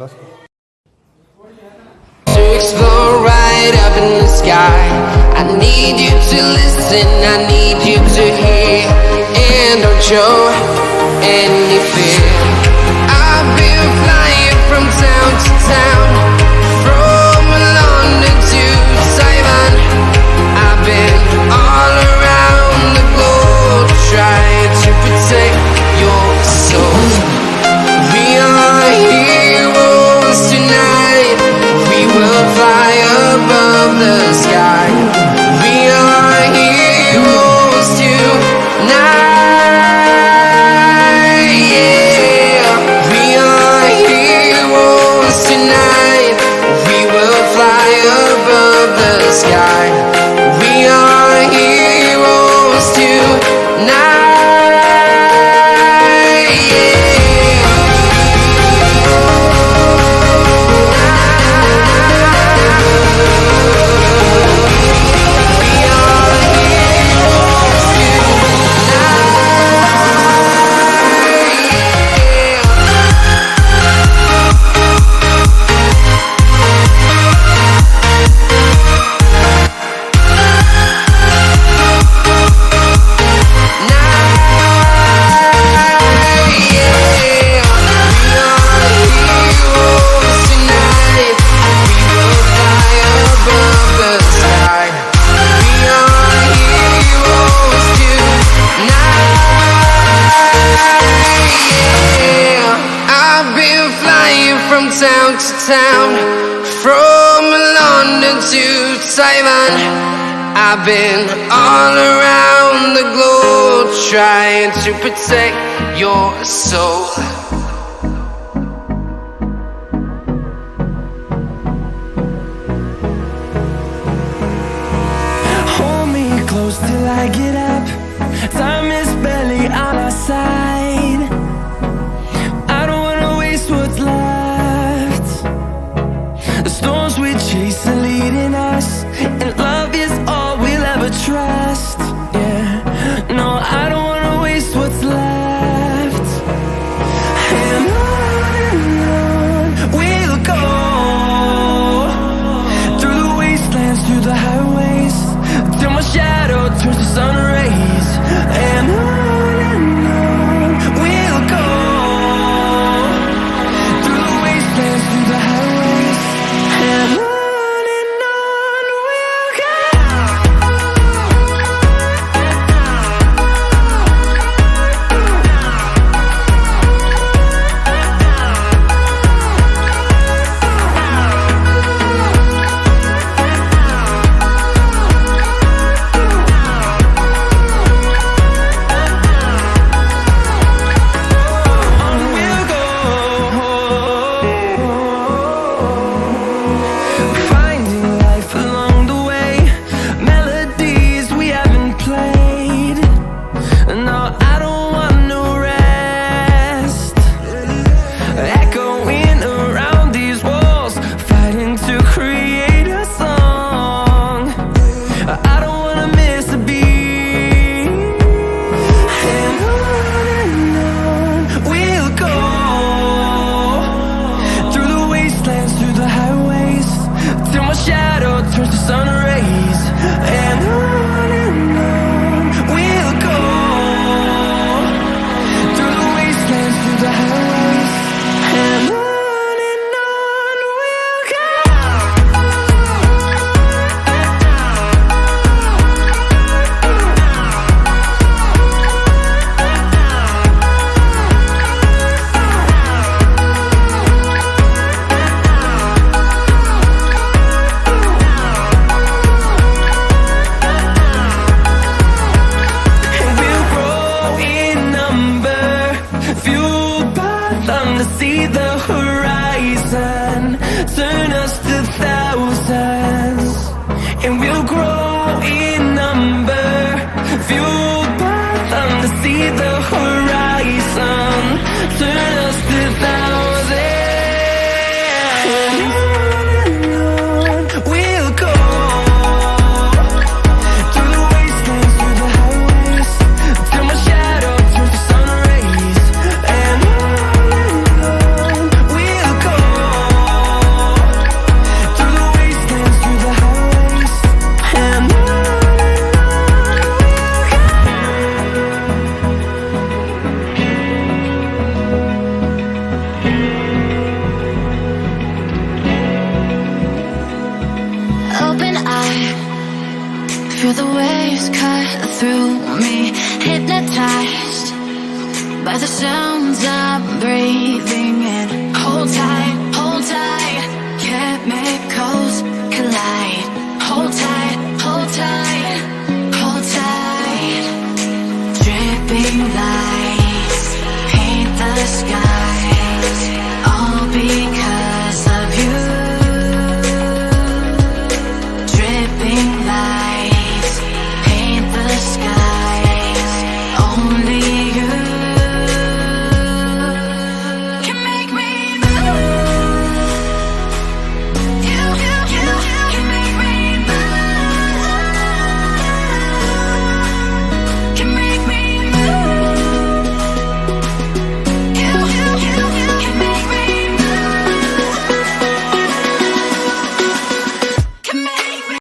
Let's go. To explore right up in the sky, I need you to listen, I need you to hear, and don't show any fear. I've been flying from town to town, from London to Taiwan. I've been all around the globe trying to protect your soul. We are heroes tonight, we will fly above the sky. We are heroes tonight, yeah. We are heroes tonight, we will fly above the sky. We are heroes tonight, yeah. From town to town, from London to Taiwan. I've been all around the globe trying to protect your soul. Hold me close till I get up. Time is barely on our side. I don't wanna waste what's left. The storms we chase are leading us, and love is all we'll ever trust. Yeah, no, I don't wanna waste what's left. And on we'll go, through the wastelands, through the highways, till my shadow turns to sun rays. And on we'll go, through the wastelands, through the highways, and on we'll go. Finding life along the way, melodies we haven't played. No, I don't want no rest. Echoing around these walls, fighting to create a song. I don't wanna miss a beat. And on we'll go, through the wastelands, through the highways, till my shadow turns to sun rays. And on we'll go, through the wastelands, through the highways, and on we'll go. And we'll grow in number, fueled by them to see the horizon, turn us to thousands. And we'll grow in number, fueled by them to see the horizon, turn us to thousands. And on we'll go, through the wastelands, through the highways, till my shadow turns to sun rays. And on we'll go, Feel the waves cut through me, hypnotized by the sounds I'm breathing in. Hold tight,